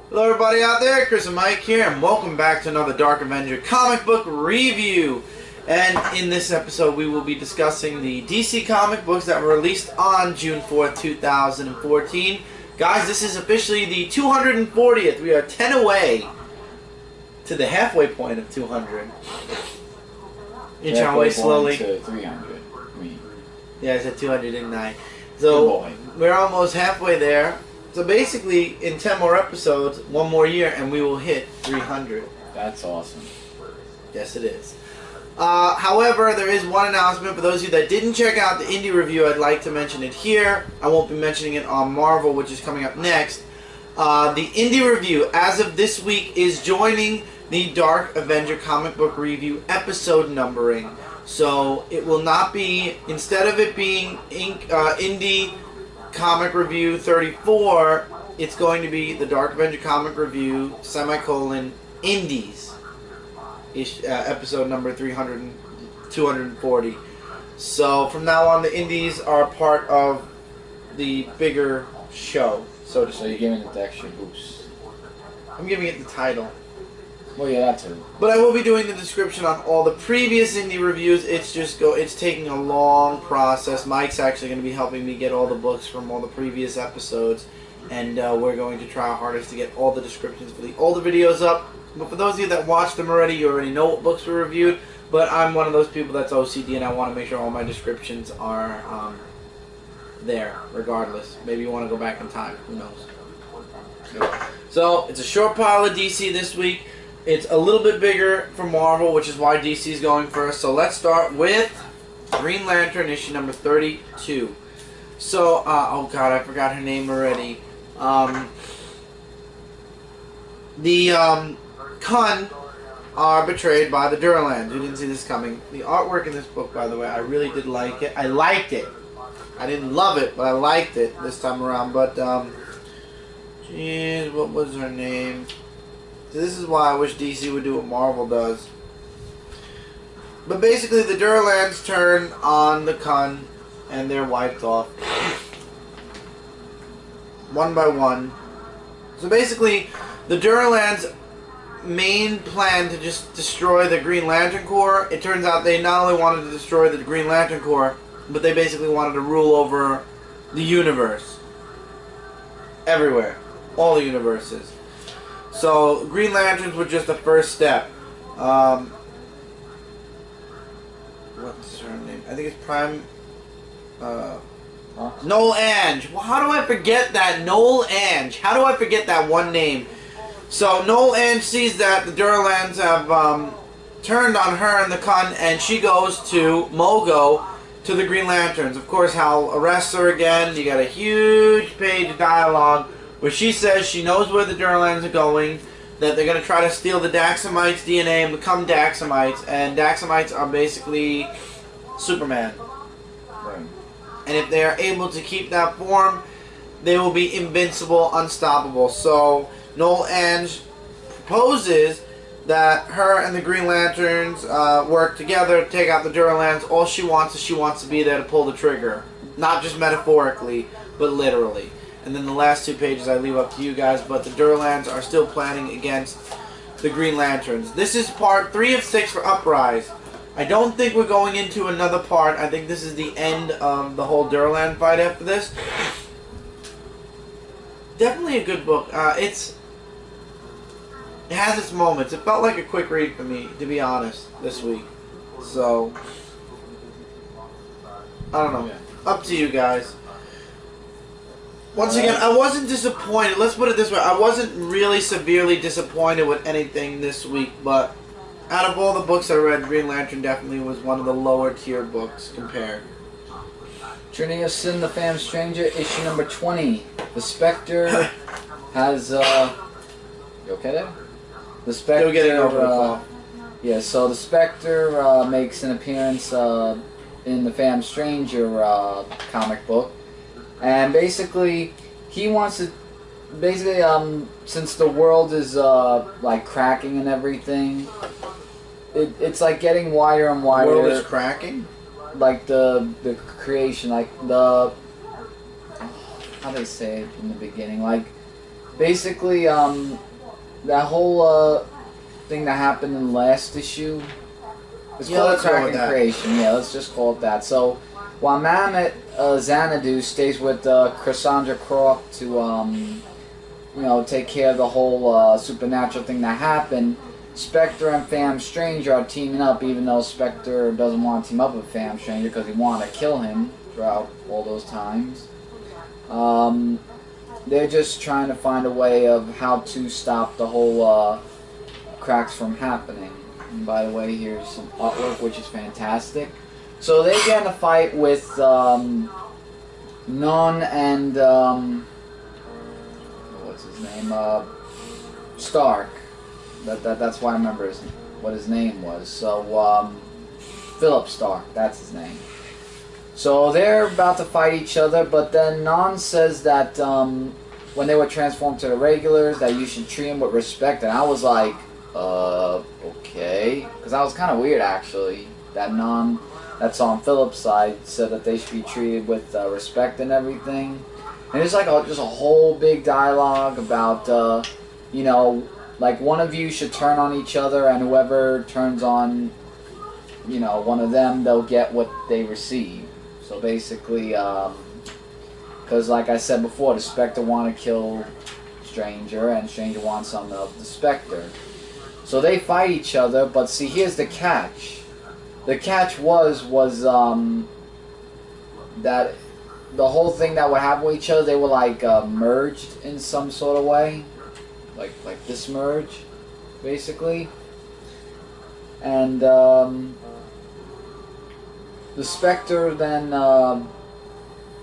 Hello everybody out there, Chris and Mike here, and welcome back to another Dark Avenger Comic Book review. And in this episode we will be discussing the DC comic books that were released on June 4th, 2014. Guys, this is officially the 240th. We are 10 away to the halfway point of 200. Inching our way slowly. To 300. Yeah, I said 200, didn't I? So, we're almost halfway there. So basically, in 10 more episodes, one more year, and we will hit 300. That's awesome. Yes, it is. However, there is one announcement for those of you that didn't check out the indie review. I'd like to mention it here. I won't be mentioning it on Marvel, which is coming up next. The indie review, as of this week, is joining the Dark Avenger Comic Book review episode numbering. So it will not be, instead of it being indie Comic Review 34, it's going to be the Dark Avenger Comic Review, semicolon, Indies, episode number 240. So from now on, the Indies are part of the bigger show, so to speak. So you're giving it the extra boost. I'm giving it the title. Well, yeah, that too. But I will be doing the description on all the previous indie reviews. It's taking a long process. Mike's actually going to be helping me get all the books from all the previous episodes, and we're going to try our hardest to get all the descriptions for the older videos up. But for those of you that watched them already, you already know what books were reviewed. But I'm one of those people that's OCD, and I want to make sure all my descriptions are there, regardless. Maybe you want to go back in time. Who knows? So it's a short pile of DC this week. It's a little bit bigger for Marvel, which is why DC is going first. So let's start with Green Lantern issue number 32. So, oh god, I forgot her name already. The Kun are betrayed by the Durlands. You didn't see this coming. The artwork in this book, by the way, I really did like it. I liked it. I didn't love it, but I liked it this time around. But, jeez, what was her name? This is why I wish DC would do what Marvel does. But basically, the Durlands turn on the Kun, and they're wiped off. One by one. So basically, the Durlands' main plan to just destroy the Green Lantern Corps, it turns out they not only wanted to destroy the Green Lantern Corps, but they basically wanted to rule over the universe. Everywhere. All the universes. So, Green Lanterns were just the first step. What's her name? I think it's Prime... Noel Ange. Well, how do I forget that? Noel Ange. How do I forget that one name? So, Noel Ange sees that the Durlands have turned on her and the Kun, and she goes to Mogo to the Green Lanterns. Of course, Hal arrests her again. You got a huge page of dialogue where she says she knows where the Durlands are going, that they're going to try to steal the Daxamites' DNA and become Daxamites, and Daxamites are basically Superman. Right. And if they are able to keep that form, they will be invincible, unstoppable. So, Noel Ange proposes that her and the Green Lanterns work together to take out the Durlands. All she wants is she wants to be there to pull the trigger. Not just metaphorically, but literally. And then the last two pages I leave up to you guys, but the Durlands are still planning against the Green Lanterns. This is part 3 of 6 for Uprise. I don't think we're going into another part. I think this is the end of the whole Durland fight after this. Definitely a good book. It has its moments. It felt like a quick read for me, to be honest, this week. So, I don't know. Up to you guys. Once again, I wasn't disappointed. Let's put it this way. I wasn't really severely disappointed with anything this week, but out of all the books I read, Green Lantern definitely was one of the lower tier books compared. Trinity of Sin, The Fam Stranger, issue number 20. The Spectre has, you okay there? The Spectre, You'll get it over the phone. Yeah, so the Spectre makes an appearance in the Fam Stranger comic book. And basically, he wants to, since the world is, like, cracking and everything, it's, like, getting wider and wider. The world is cracking? Like, the creation, like, the, how do they say it in the beginning? Like, basically, that whole thing that happened in the last issue. It's Yeah, called let's go with Kraken that. Creation. Yeah, let's just call it that. So, while Mamet Xanadu stays with Cassandra Croft to, take care of the whole supernatural thing that happened, Spectre and Fam Stranger are teaming up, even though Spectre doesn't want to team up with Fam Stranger because he wanted to kill him throughout all those times. They're just trying to find a way of how to stop the whole cracks from happening. And by the way, here's some artwork which is fantastic. So they get in a fight with Non and what's his name? Stark. That's why I remember what his name was. So Philip Stark, that's his name. So they're about to fight each other, but then Non says that when they were transformed to the regulars, that you should treat them with respect, and I was like, okay, because that was kind of weird actually. That Non, that's on Philip's side, said that they should be treated with respect and everything. And it's like just a whole big dialogue about, like one of you should turn on each other, and whoever turns on, one of them, they'll get what they receive. So basically, because like I said before, the Spectre want to kill Stranger, and Stranger wants some of the Spectre. So they fight each other, but see, here's the catch. The catch was that the whole thing that would happen with each other, they were like merged in some sort of way, like this merge, basically. And the Spectre then,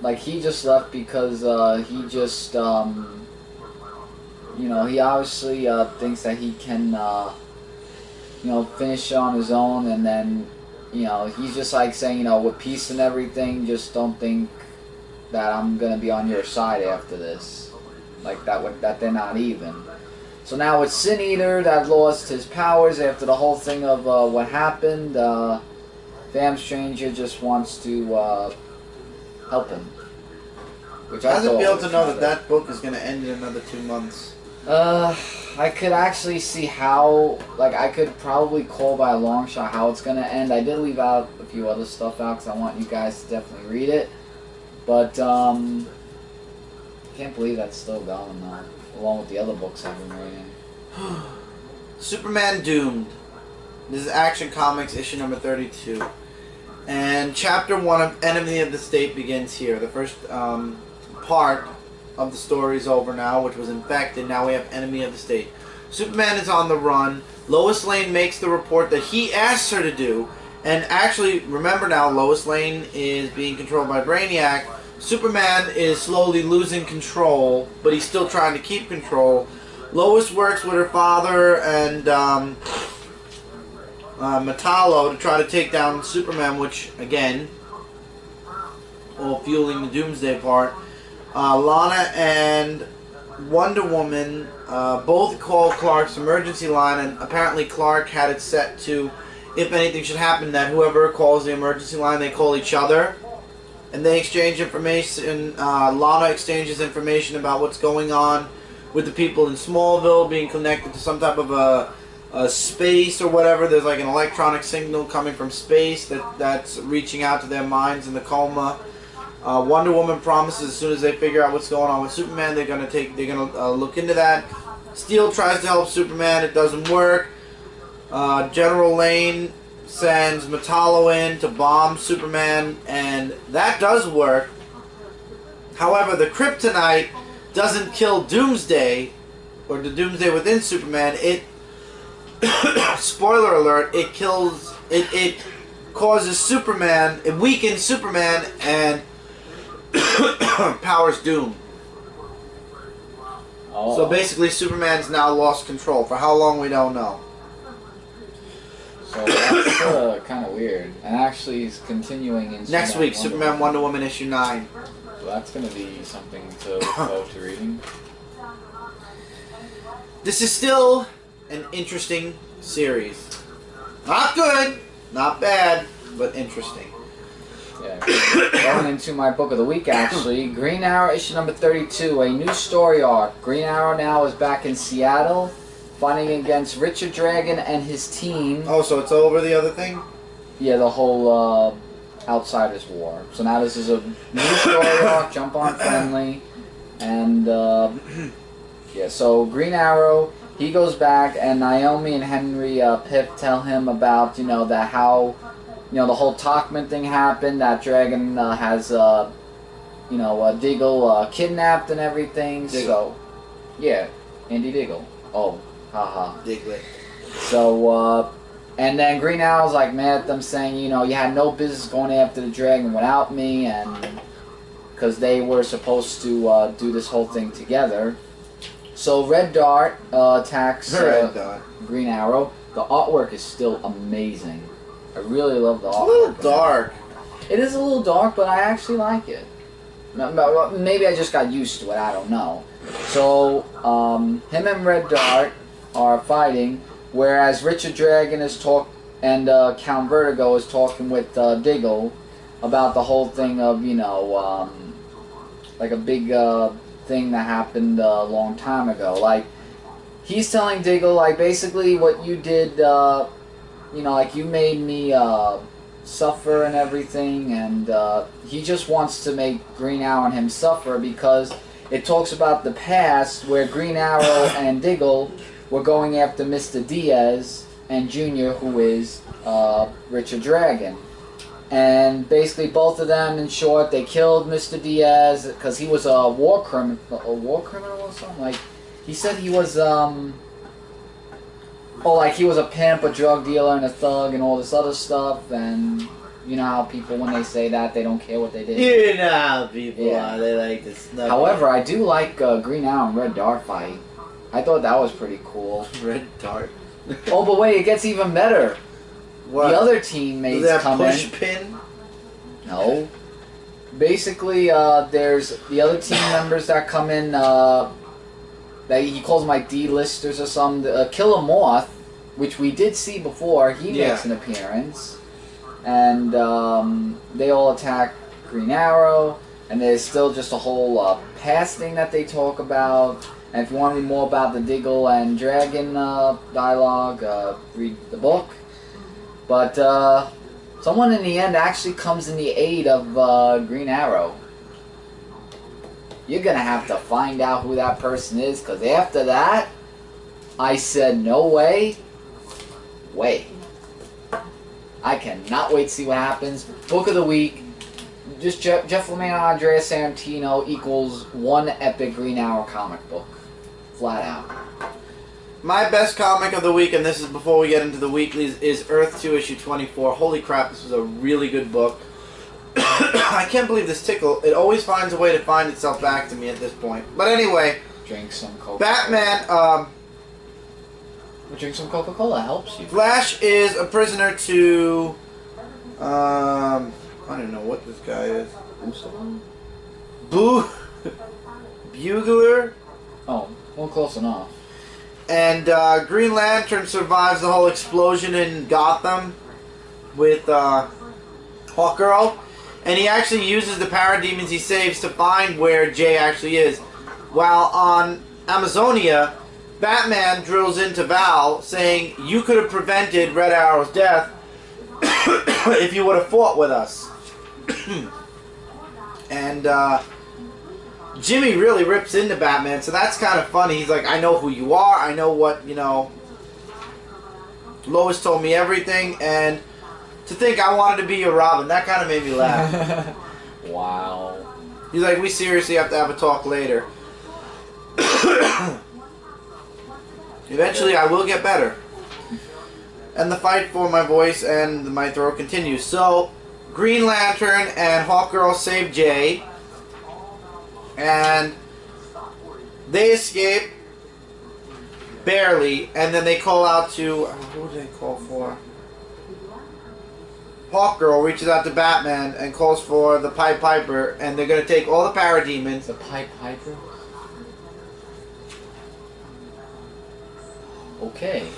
like he just left because he just, he obviously thinks that he can, finish on his own, and then, he's just like saying, with peace and everything, just don't think that I'm gonna be on your side after this, like that they're not even. So now with Sin Eater that lost his powers after the whole thing of what happened, Fam Stranger just wants to help him. Which How does it feel was to know kinda- that book is going to end in another 2 months? I could actually see how, like, I could probably call by a long shot how it's gonna end. I did leave out a few other stuff out because I want you guys to definitely read it. But, I can't believe that's still going though, along with the other books I've been reading. Superman Doomed. This is Action Comics issue number 32. And chapter 1 of Enemy of the State begins here. The first part of the story is over now, which was Infected. Now we have Enemy of the State. Superman is on the run. Lois Lane makes the report that he asked her to do. And actually, remember now, Lois Lane is being controlled by Brainiac. Superman is slowly losing control, but he's still trying to keep control. Lois works with her father and Metallo to try to take down Superman, which, again, all fueling the Doomsday part. Lana and Wonder Woman both call Clark's emergency line, and apparently Clark had it set to, if anything should happen, that whoever calls the emergency line, they call each other. And they exchange information. Lana exchanges information about what's going on with the people in Smallville, being connected to some type of a space or whatever. There's like an electronic signal coming from space that's reaching out to their minds in the coma. Wonder Woman promises as soon as they figure out what's going on with Superman, they're gonna look into that. Steel tries to help Superman, it doesn't work. General Lane sends Metallo in to bomb Superman, and that does work. However, the kryptonite doesn't kill Doomsday, or the Doomsday within Superman. It spoiler alert, it kills, it causes Superman, it weakens Superman and powers Doom. Oh. So basically Superman's now lost control. For how long, we don't know. So that's kind of weird. And actually he's continuing in Next week, Superman Wonder Woman issue 9. So that's going to be something to look forward to reading. This is still an interesting series. Not good, not bad, but interesting. Yeah. Going into my book of the week, actually, Green Arrow issue number 32, a new story arc. Green Arrow now is back in Seattle, fighting against Richard Dragon and his team. Oh, so it's over the other thing? Yeah, the whole Outsiders War. So now this is a new story arc, jump on friendly, and yeah. So Green Arrow, he goes back, and Naomi and Henry Pip tell him about that how. The whole Talkman thing happened, that Dragon has, Diggle kidnapped and everything, Diggle. So, yeah, Andy Diggle. Oh, haha. Diglett. So, and then Green Arrow's like mad at them saying, you had no business going after the Dragon without me, and because they were supposed to do this whole thing together. So Red Dart attacks Green Arrow. The artwork is still amazing. I really love the artwork. It's a little dark. It is a little dark, but I actually like it. Maybe I just got used to it. I don't know. So, him and Red Dart are fighting, whereas Richard Dragon is and Count Vertigo is talking with Diggle about the whole thing of, like a big thing that happened a long time ago. Like, he's telling Diggle, like, basically what you did, like you made me suffer and everything, and he just wants to make Green Arrow and him suffer because it talks about the past where Green Arrow and Diggle were going after Mr. Diaz and Junior, who is Richard Dragon. And basically both of them, in short, they killed Mr. Diaz because he was a war criminal or something. Like, he said he was like he was a pimp, a drug dealer, and a thug, and all this other stuff, and you know how people, when they say that, they don't care what they did. You know how people are, they like to snuff. However, I do like Green Arrow and Red Dart fight. I thought that was pretty cool. Red Dart? Oh, but wait, it gets even better. What? The other teammates come in. Push pin? No. Basically, there's the other team members that come in, that he calls them like D-listers or something. Killer Moth, which we did see before, he makes an appearance. And they all attack Green Arrow, and there's still just a whole past thing that they talk about. And if you want to read more about the Diggle and Dragon dialogue, read the book. But someone in the end actually comes in the aid of Green Arrow. You're going to have to find out who that person is, because after that, I said, no way. Wait. I cannot wait to see what happens. Book of the week. Just Jeff Lemire and Andrea Santino equals one epic Green Arrow comic book. Flat out. My best comic of the week, and this is before we get into the weeklies, is Earth 2 issue 24. Holy crap, this was a really good book. I can't believe this tickle. It always finds a way to find itself back to me at this point. But anyway, drink some Coca-Cola. Batman, drink some Coca-Cola, helps you. Flash is a prisoner to, I don't know what this guy is. Bugler? Oh, well, close enough. And Green Lantern survives the whole explosion in Gotham with Hawkgirl. And he actually uses the parademons he saves to find where Jay actually is. While on Amazonia, Batman drills into Val saying, you could have prevented Red Arrow's death if you would have fought with us. And Jimmy really rips into Batman, so that's kind of funny. He's like, I know who you are, I know what, Lois told me everything, and to think I wanted to be your Robin, that kind of made me laugh. Wow. He's like, we seriously have to have a talk later. Eventually I will get better. And the fight for my voice and my throat continues. So, Green Lantern and Hawkgirl save Jay. And they escape. Barely. And then they call out to... Who did they call for? Hawkgirl reaches out to Batman and calls for the Pied Piper. And they're going to take all the parademons. The Pied Piper? Okay.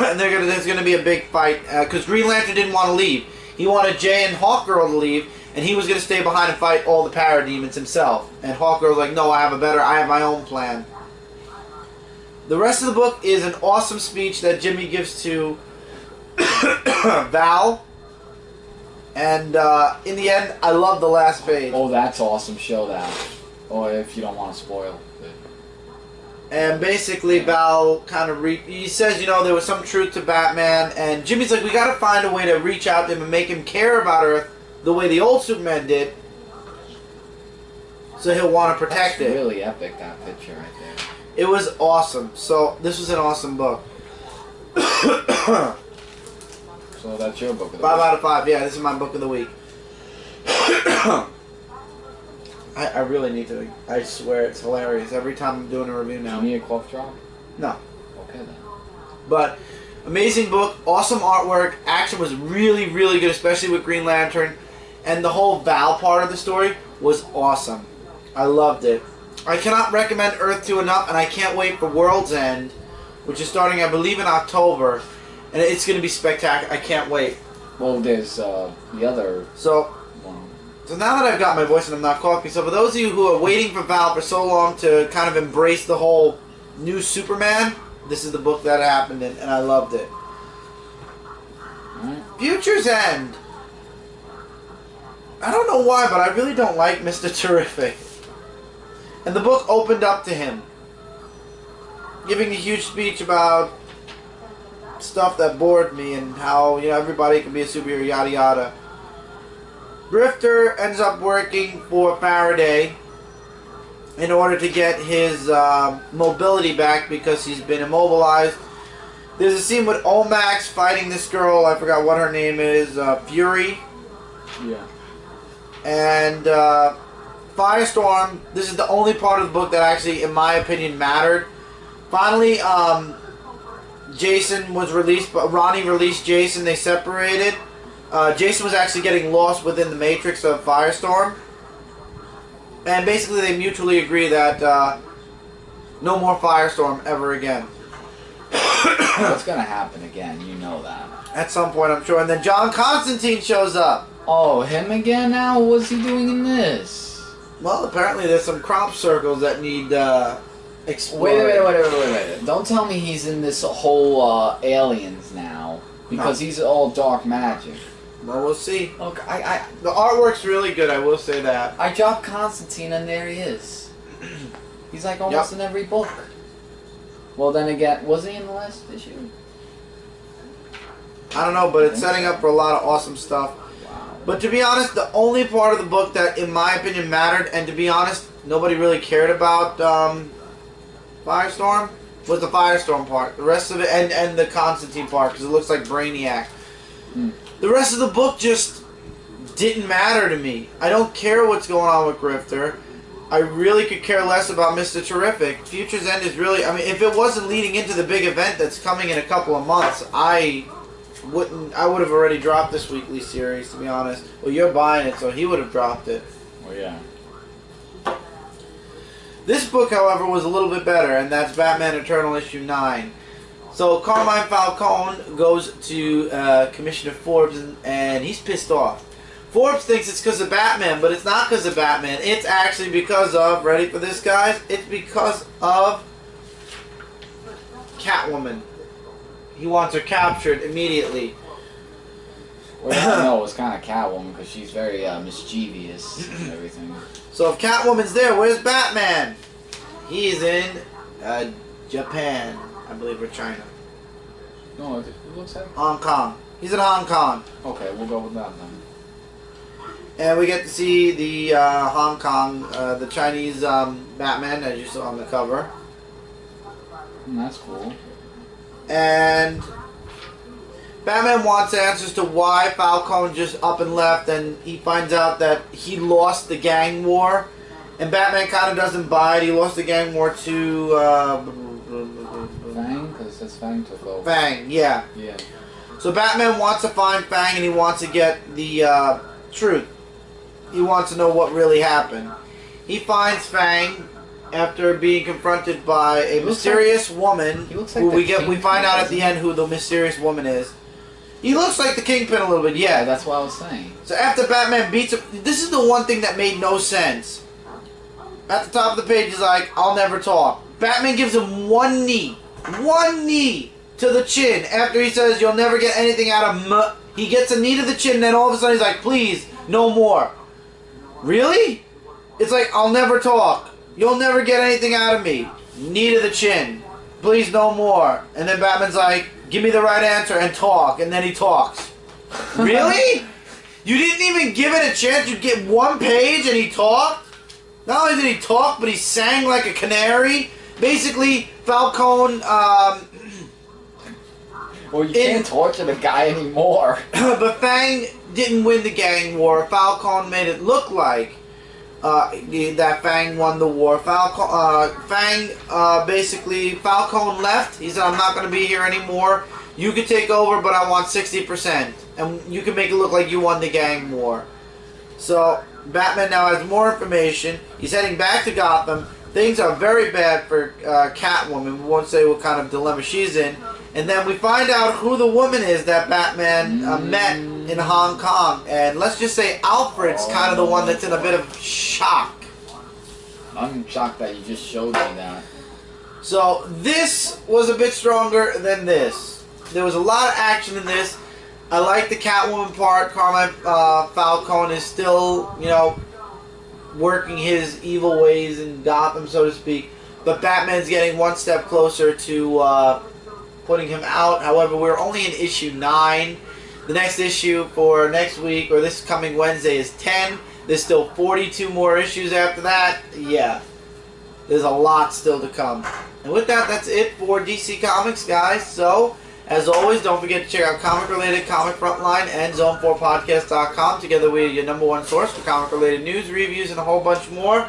And there's going to be a big fight. Because Green Lantern didn't want to leave. He wanted Jay and Hawkgirl to leave, and he was going to stay behind and fight all the parademons himself. And Hawkgirl's like, no, I have my own plan. The rest of the book is an awesome speech that Jimmy gives to Val. And in the end, I love the last page. Oh, that's awesome. Show that. Or if you don't want to spoil it. And basically, Val kind of he says, you know, there was some truth to Batman, and Jimmy's like, we got to find a way to reach out to him and make him care about Earth the way the old Superman did, so he'll want to protect it. Really epic, that picture right there. It was awesome. So this was an awesome book. So that's your book of the 5 week. out of 5. Yeah, this is my book of the week. I really need to. I swear it's hilarious every time I'm doing a review now. Do you need a cough drop? No. Okay then. But amazing book, awesome artwork. Action was really, really good, especially with Green Lantern, and the whole Val part of the story was awesome. I loved it. I cannot recommend Earth 2 enough, and I can't wait for World's End, which is starting, I believe, in October, and it's going to be spectacular. I can't wait. Well, there's the other one. So now that I've got my voice and I'm not coughing, so for those of you who are waiting for Val for so long to kind of embrace the whole new Superman, this is the book that happened in, and I loved it. Right. Future's End. I don't know why, but I really don't like Mr. Terrific. And the book opened up to him, giving a huge speech about stuff that bored me and how, you know, everybody can be a superhero, yada yada. Grifter ends up working for Faraday in order to get his mobility back because he's been immobilized. There's a scene with Omax fighting this girl, I forgot what her name is, Fury. Yeah. And Firestorm, this is the only part of the book that actually, in my opinion, mattered. Finally, Jason was released, but Ronnie released Jason, they separated. Jason was actually getting lost within the matrix of Firestorm. And basically they mutually agree that no more Firestorm ever again. What's gonna happen again? You know that. At some point, I'm sure. And then John Constantine shows up. Oh, him again now? What's he doing in this? Well, apparently there's some crop circles that need exploring. Wait. Don't tell me he's in this whole aliens now. Because he's all dark magic. Well, we'll see. Look, The artwork's really good, I will say that. I dropped Constantine and there he is. He's like almost in every book. Well, then again, was he in the last issue? I don't know, but it's setting up for a lot of awesome stuff. Wow. But to be honest, the only part of the book that, in my opinion, mattered, and to be honest, nobody really cared about Firestorm, was the Firestorm part. The rest of it, and the Constantine part, because it looks like Brainiac. The rest of the book just didn't matter to me. I don't care what's going on with Grifter. I really could care less about Mr. Terrific. Future's End is really, I mean, if it wasn't leading into the big event that's coming in a couple of months, I would have already dropped this weekly series, to be honest. Well, you're buying it, so he would have dropped it. Oh, yeah. This book, however, was a little bit better, and that's Batman Eternal issue 9. So Carmine Falcone goes to Commissioner Forbes, and he's pissed off. Forbes thinks it's because of Batman, but it's not because of Batman. It's actually because of, ready for this, guys? It's because of Catwoman. He wants her captured immediately. Well, no, it's kind of Catwoman because she's very mischievous and everything. So if Catwoman's there, where's Batman? He's in Japan, I believe, or China. No, it looks like Hong Kong. He's in Hong Kong. Okay, we'll go with that then. And we get to see the Hong Kong, the Chinese Batman, as you saw on the cover. That's cool. And Batman wants answers to why Falcone just up and left, and he finds out that he lost the gang war. And Batman kind of doesn't buy it. He lost the gang war to Fang? Because his Fang took over. Fang, yeah. Yeah. So Batman wants to find Fang, and he wants to get the truth. He wants to know what really happened. He finds Fang after being confronted by a mysterious woman. He looks like who the we King, find out at doesn't the he? end who the mysterious woman is. He looks like the Kingpin a little bit, Yeah, yeah. that's what I was saying. So after Batman beats him, this is the one thing that made no sense. At the top of the page, he's like, I'll never talk. Batman gives him one knee to the chin after he says, you'll never get anything out of me. He gets a knee to the chin, and then all of a sudden he's like, please, no more. Really? It's like, I'll never talk. You'll never get anything out of me. Knee to the chin. Please, no more. And then Batman's like, give me the right answer and talk. And then he talks. Really? You didn't even give it a chance. You'd get one page and he talked? Not only did he talk, but he sang like a canary. Basically, Falcone, Well, you can't torture the guy anymore. but Fang didn't win the gang war. Falcone made it look like that Fang won the war. Basically, Falcone left. He said, I'm not going to be here anymore. You can take over, but I want 60%. And you can make it look like you won the gang war. So, Batman now has more information. He's heading back to Gotham. Things are very bad for Catwoman. We won't say what kind of dilemma she's in. And then we find out who the woman is that Batman met in Hong Kong. And let's just say Alfred's kind of the one that's in a bit of shock. I'm shocked that you just showed me that. So this was a bit stronger than this. There was a lot of action in this. I like the Catwoman part. Carmine Falcone is still, you know, working his evil ways in Gotham, so to speak. But Batman's getting one step closer to putting him out. However, we're only in issue 9. The next issue for next week, or this coming Wednesday, is 10. There's still 42 more issues after that. Yeah, there's a lot still to come. And with that, that's it for DC Comics, guys. So, as always, don't forget to check out comic-related Comic Frontline and Zone4Podcast.com. Together, we're your #1 source for comic-related news, reviews, and a whole bunch more.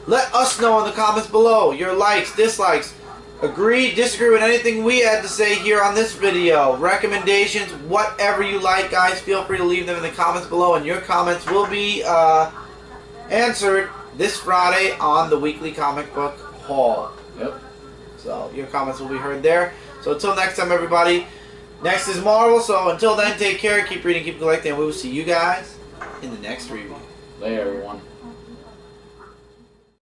Let us know in the comments below your likes, dislikes, agree, disagree with anything we had to say here on this video. Recommendations, whatever you like, guys, feel free to leave them in the comments below, and your comments will be answered this Friday on the weekly comic book haul. Yep. So your comments will be heard there. So until next time, everybody, next is Marvel. So until then, take care, keep reading, keep collecting, and we will see you guys in the next review. Later, everyone.